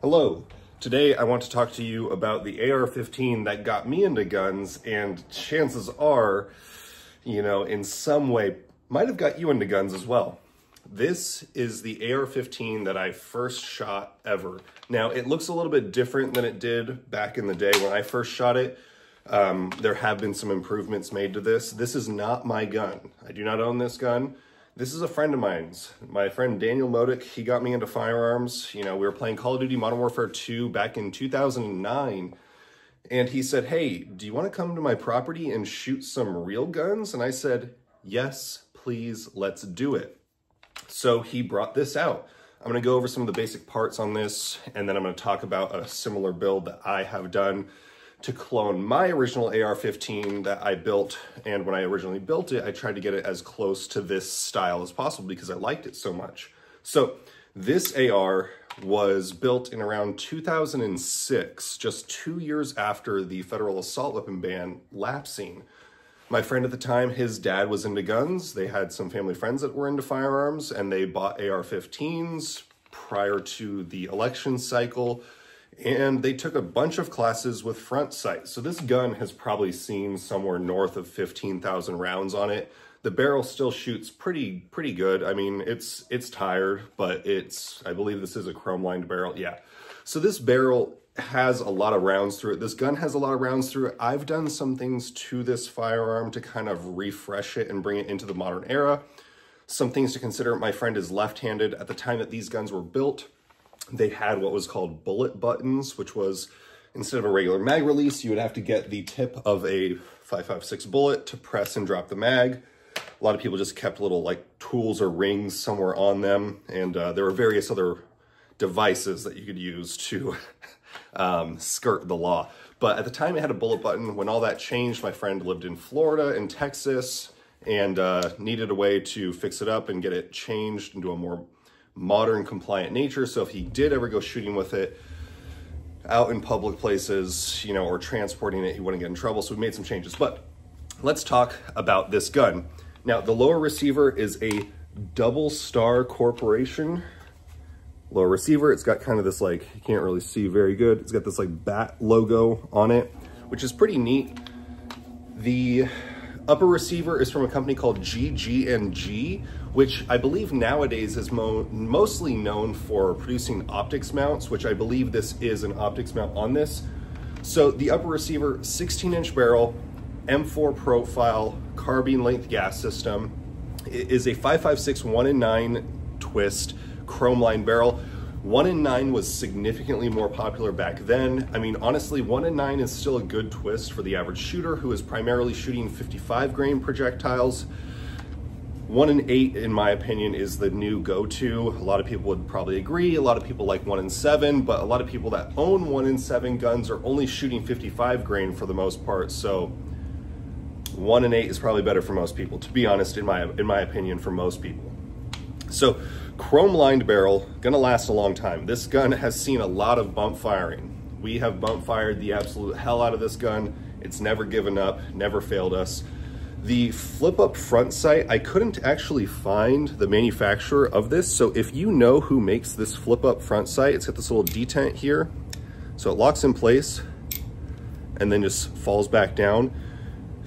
Hello. Today I want to talk to you about the AR-15 that got me into guns, and chances are, in some way might have got you into guns as well. This is the AR-15 that I first shot ever. Now, it looks a little bit different than it did back in the day when I first shot it. There have been some improvements made to this. This is not my gun. I do not own this gun. This is a friend of mine's. My friend Daniel Modick, he got me into firearms. We were playing Call of Duty Modern Warfare 2 back in 2009. And he said, hey, do you want to come to my property and shoot some real guns? And I said, yes, please, let's do it. So he brought this out. I'm going to go over some of the basic parts on this, and then I'm going to talk about a similar build that I have done to clone my original AR-15 that I built. And when I originally built it, I tried to get it as close to this style as possible because I liked it so much. So this AR was built in around 2006, just 2 years after the federal assault weapon ban lapsing. My friend at the time, his dad was into guns. They had some family friends that were into firearms, and they bought AR-15s prior to the election cycle. And they took a bunch of classes with front sight. So this gun has probably seen somewhere north of 15,000 rounds on it. The barrel still shoots pretty good. I mean, it's tired, but I believe this is a chrome lined barrel. Yeah. So this barrel has a lot of rounds through it. This gun has a lot of rounds through it. I've done some things to this firearm to kind of refresh it and bring it into the modern era. Some things to consider. My friend is left-handed. At the time that these guns were built, they had what was called bullet buttons, which was, instead of a regular mag release, you would have to get the tip of a 5.56 bullet to press and drop the mag. A lot of people just kept little tools or rings somewhere on them, and there were various other devices that you could use to skirt the law. But at the time it had a bullet button. When all that changed, my friend lived in Florida and Texas and needed a way to fix it up and get it changed into a more modern compliant nature. So if he did ever go shooting with it out in public places, or transporting it, he wouldn't get in trouble. So we made some changes. But let's talk about this gun. Now, the lower receiver is a Double Star Corporation lower receiver. It's got kind of this you can't really see very good. It's got this bat logo on it, which is pretty neat. The upper receiver is from a company called GG&G, which I believe nowadays is mostly known for producing optics mounts, which I believe this is an optics mount on this. So the upper receiver, 16-inch barrel, M4 profile, carbine length gas system. It is a 5.56 1-in-9 twist chrome lined barrel. 1-in-9 was significantly more popular back then. I mean, honestly, 1-in-9 is still a good twist for the average shooter who is primarily shooting 55 grain projectiles. 1-in-8, in my opinion, is the new go-to. A lot of people would probably agree. A lot of people like 1-in-7, but a lot of people that own 1-in-7 guns are only shooting 55 grain for the most part. So 1-in-8 is probably better for most people, to be honest, in my opinion, for most people. So chrome lined barrel, gonna last a long time. This gun has seen a lot of bump firing. We have bump fired the absolute hell out of this gun. It's never given up, never failed us. The flip up front sight, I couldn't actually find the manufacturer of this. So if you know who makes this flip up front sight, it's got this little detent here. So it locks in place and then just falls back down.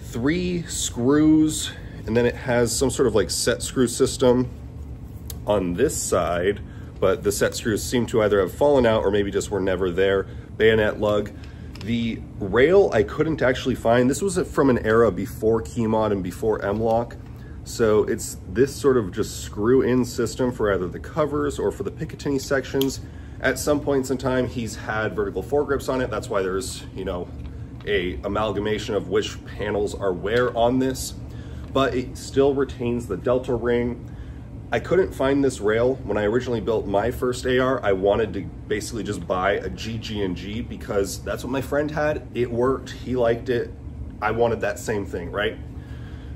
3 screws, and then it has some sort of set screw system on this side, but the set screws seem to either have fallen out or maybe just were never there. Bayonet lug. The rail I couldn't actually find. This was from an era before Keymod and before M-LOK. So it's this sort of just screw-in system for either the covers or for the Picatinny sections. At some points in time, he's had vertical foregrips on it. That's why there's, a amalgamation of which panels are where on this, but it still retains the delta ring. I couldn't find this rail. When I originally built my first AR, I wanted to basically just buy a GG&G because that's what my friend had. It worked, he liked it. I wanted that same thing, right?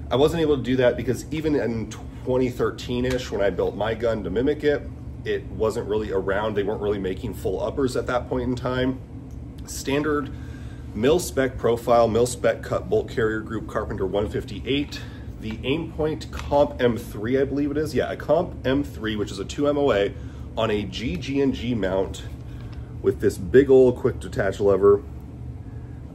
I wasn't able to do that because even in 2013-ish, when I built my gun to mimic it, it wasn't really around. They weren't really making full uppers at that point in time. Standard mil-spec profile, mil-spec cut bolt carrier group Carpenter 158. The Aimpoint Comp M3, I believe it is. Yeah, a Comp M3, which is a 2 MOA on a GG&G mount with this big old quick detach lever.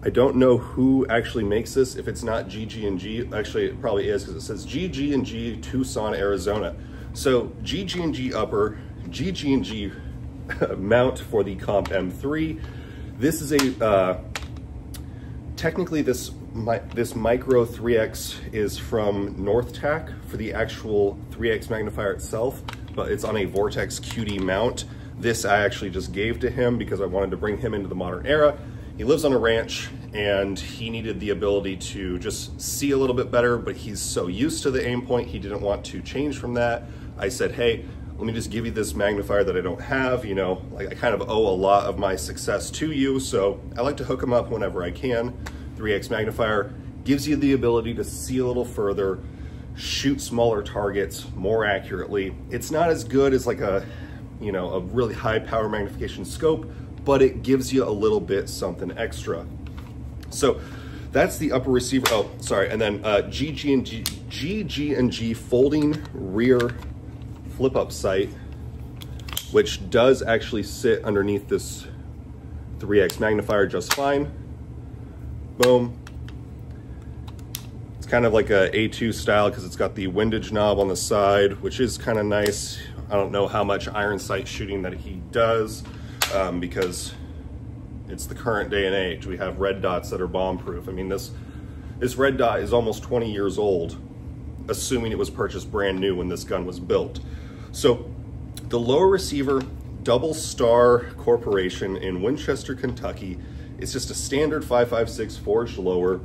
I don't know who actually makes this. If it's not GG&G, actually it probably is, because it says GG&G Tucson, Arizona. So GG&G upper, GG&G mount for the Comp M3. This is a, technically this micro 3X is from NorthTac for the actual 3X magnifier itself, but it's on a Vortex QD mount. This I actually just gave to him because I wanted to bring him into the modern era. He lives on a ranch and he needed the ability to just see a little bit better, but he's so used to the aim point, he didn't want to change from that. I said, hey, let me just give you this magnifier that I don't have. You know, like I kind of owe a lot of my success to you, so I like to hook him up whenever I can. 3X magnifier gives you the ability to see a little further, shoot smaller targets more accurately. It's not as good as like a, you know, a really high power magnification scope, but it gives you a little bit something extra. So that's the upper receiver. Oh, sorry. And then GG&G folding rear flip up sight, which does actually sit underneath this 3X magnifier just fine. Boom. It's kind of like a A2 style because it's got the windage knob on the side, which is kind of nice. I don't know how much iron sight shooting that he does because it's the current day and age. We have red dots that are bomb proof. I mean, this red dot is almost 20 years old, assuming it was purchased brand new when this gun was built. So the lower receiver, Double Star Corporation in Winchester, Kentucky. It's just a standard 5.56 forged lower.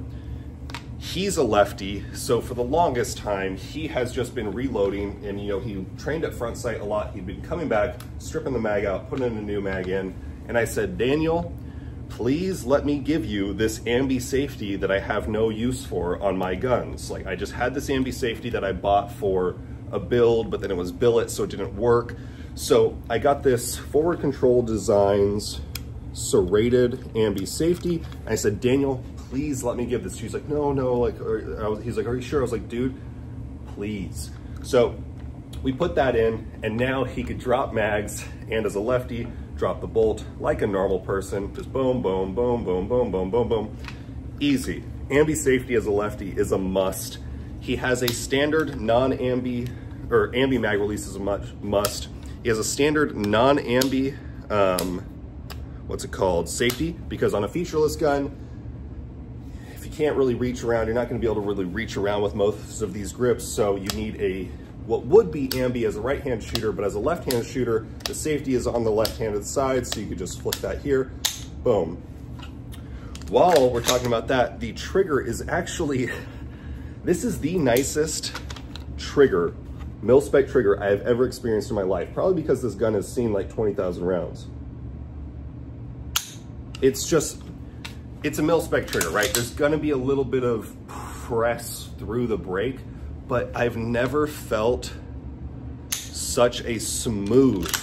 He's a lefty, so for the longest time, he has just been reloading, and you know, he trained at front sight a lot. He'd been coming back, stripping the mag out, putting in a new mag in, and I said, Daniel, please let me give you this ambi safety that I have no use for on my guns. Like, I just had this ambi safety that I bought for a build, but then it was billet, so it didn't work. So I got this Forward Control Designs serrated ambi safety. And I said, Daniel, please let me give this to you. He's like, no, like, he's like, are you sure? I was like, dude, please. So we put that in, and now he could drop mags, and as a lefty, drop the bolt like a normal person. Just boom, boom, boom, boom, boom, boom, boom, boom. Easy. Ambi safety as a lefty is a must. He has a standard non-ambi, or ambi mag release is a must. He has a standard non-ambi, what's it called, safety, because on a featureless gun, if you can't really reach around, you're not going to be able to really reach around with most of these grips, so you need a, what would be ambi as a right-hand shooter, but as a left-hand shooter, the safety is on the left-handed side, so you could just flip that here, boom. While we're talking about that, the trigger is actually, this is the nicest trigger, mil-spec trigger I have ever experienced in my life, probably because this gun has seen like 20,000 rounds. It's just, it's a mil-spec trigger, right? There's gonna be a little bit of press through the break, but I've never felt such a smooth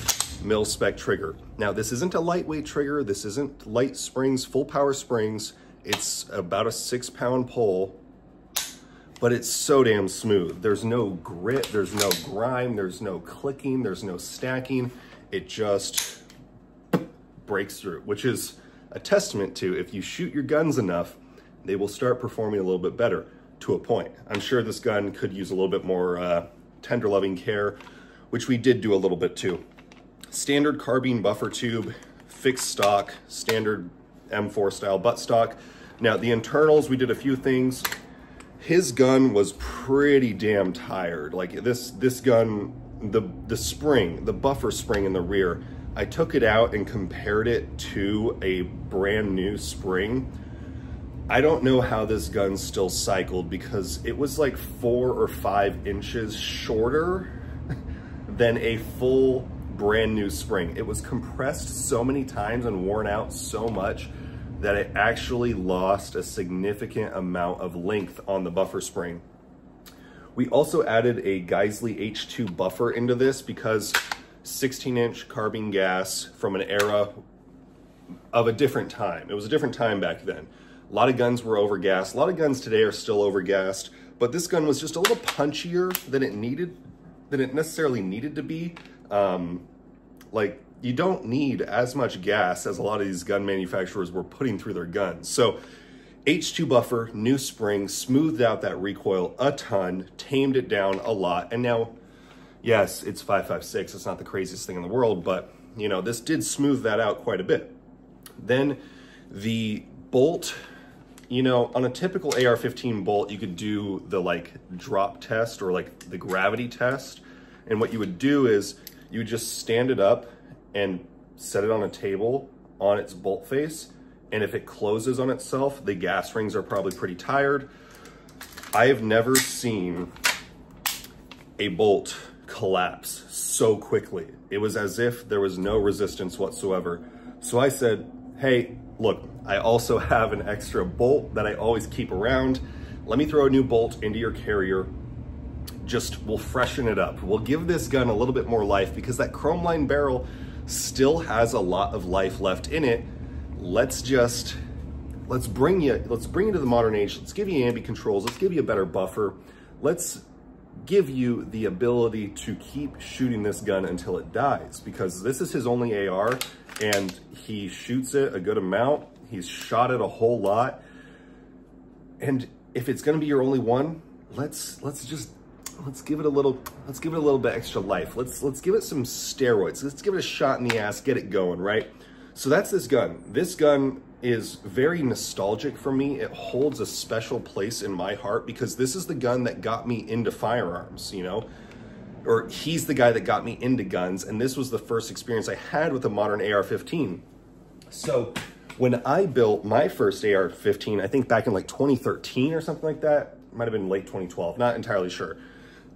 mil-spec trigger. Now, this isn't a lightweight trigger. This isn't light springs, full power springs. It's about a 6-pound pull, but it's so damn smooth. There's no grit, there's no grime, there's no clicking, there's no stacking. It just breaks through, which is a testament to, if you shoot your guns enough, they will start performing a little bit better to a point. I'm sure this gun could use a little bit more tender loving care, which we did do a little bit too. Standard carbine buffer tube, fixed stock, standard M4 style buttstock. Now the internals, we did a few things. His gun was pretty damn tired. Like this gun, the spring, the buffer spring in the rear, I took it out and compared it to a brand new spring. I don't know how this gun still cycled, because it was like 4 or 5 inches shorter than a full brand new spring. It was compressed so many times and worn out so much that it actually lost a significant amount of length on the buffer spring. We also added a Geisley H2 buffer into this because 16-inch carbine gas from an era of a different time. It was a different time back then. A lot of guns were overgassed. A lot of guns today are still overgassed, but this gun was just a little punchier than it necessarily needed to be. Like you don't need as much gas as a lot of these gun manufacturers were putting through their guns. So H2 buffer, new spring, smoothed out that recoil a ton, tamed it down a lot. And now, yes, it's 5.56. It's not the craziest thing in the world, but you know, this did smooth that out quite a bit. Then the bolt, you know, on a typical AR-15 bolt, you could do the like drop test or like the gravity test. And what you would do is you would just stand it up and set it on a table on its bolt face. And if it closes on itself, the gas rings are probably pretty tired. I have never seen a bolt collapse so quickly. It was as if there was no resistance whatsoever. So I said, hey, look, I also have an extra bolt that I always keep around. Let me throw a new bolt into your carrier. Just, we'll freshen it up. We'll give this gun a little bit more life because that chrome line barrel still has a lot of life left in it. Let's bring you to the modern age. Let's give you ambi controls. Let's give you a better buffer. Let's give you the ability to keep shooting this gun until it dies, because this is his only AR and he shoots it a good amount. He's shot it a whole lot. And if it's going to be your only one, let's give it a little bit extra life. Let's give it some steroids. Let's give it a shot in the ass, get it going, right? So that's this gun. This gun is very nostalgic for me. It holds a special place in my heart because this is the gun that got me into firearms, you know, or he's the guy that got me into guns. And this was the first experience I had with a modern AR-15. So when I built my first AR-15, I think back in like 2013 or something like that, might have been late 2012, not entirely sure.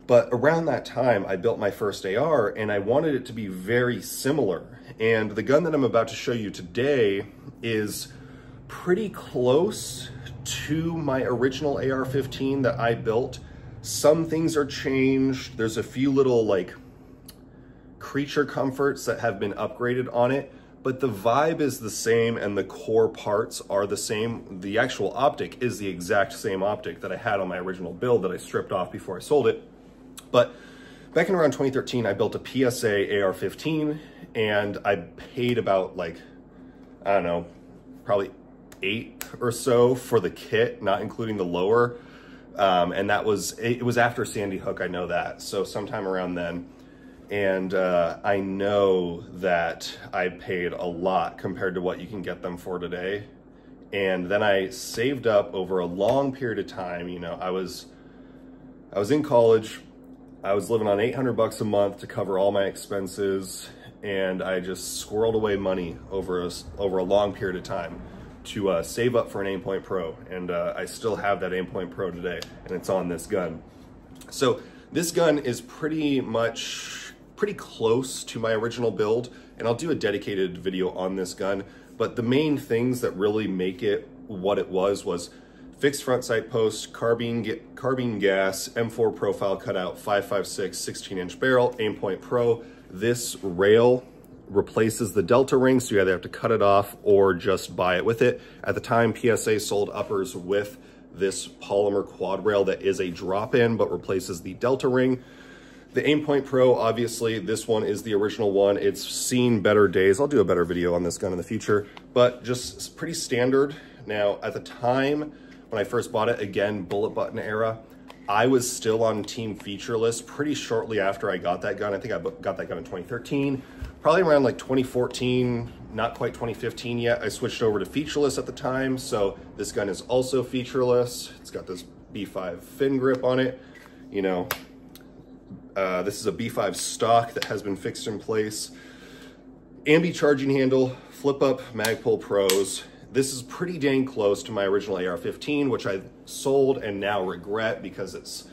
But around that time, I built my first AR and I wanted it to be very similar. And the gun that I'm about to show you today is pretty close to my original AR-15 that I built. Some things are changed. There's a few little like creature comforts that have been upgraded on it, but the vibe is the same and the core parts are the same. The actual optic is the exact same optic that I had on my original build that I stripped off before I sold it. But back in around 2013, I built a PSA AR-15 and I paid about like, I don't know, probably $8 or so for the kit, not including the lower. And it was after Sandy Hook, I know that. So sometime around then. And I know that I paid a lot compared to what you can get them for today. And then I saved up over a long period of time. You know, I was in college. I was living on $800 a month to cover all my expenses, and I just squirreled away money over a long period of time to save up for an Aimpoint Pro, and I still have that Aimpoint Pro today, and it's on this gun. So this gun is pretty close to my original build, and I'll do a dedicated video on this gun, but the main things that really make it what it was fixed front sight post, carbine gas, M4 profile cutout, 5.56, 16-inch barrel, Aimpoint Pro. This rail replaces the Delta ring, so you either have to cut it off or just buy it with it. At the time, PSA sold uppers with this polymer quad rail that is a drop-in but replaces the Delta ring. The Aimpoint Pro, obviously, this one is the original one. It's seen better days. I'll do a better video on this gun in the future, but just pretty standard. Now, at the time, when I first bought it, again, bullet button era, I was still on team featureless pretty shortly after I got that gun. I think I got that gun in 2013. Probably around like 2014, not quite 2015 yet, I switched over to featureless at the time. So this gun is also featureless. It's got this B5 fin grip on it. You know, this is a B5 stock that has been fixed in place. Ambi charging handle, flip up Magpul Pros. This is pretty dang close to my original AR-15, which I sold and now regret because it's,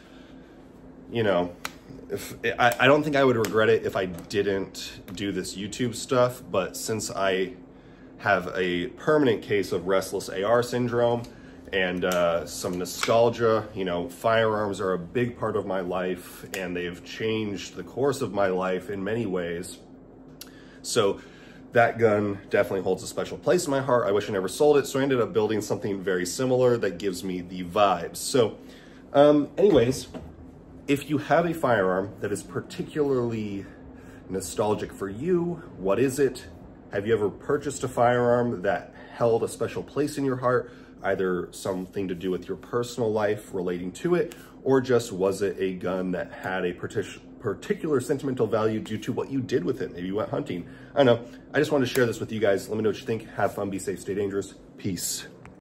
you know, I don't think I would regret it if I didn't do this YouTube stuff, but since I have a permanent case of restless AR syndrome and some nostalgia, you know, firearms are a big part of my life and they've changed the course of my life in many ways. So that gun definitely holds a special place in my heart. I wish I never sold it, so I ended up building something very similar that gives me the vibes. So anyways, if you have a firearm that is particularly nostalgic for you? What is it? Have you ever purchased a firearm that held a special place in your heart, either something to do with your personal life relating to it, or just was it a gun that had a particular sentimental value due to what you did with it? Maybe you went hunting. I don't know. I just wanted to share this with you guys. Let me know what you think. Have fun, be safe, stay dangerous. Peace.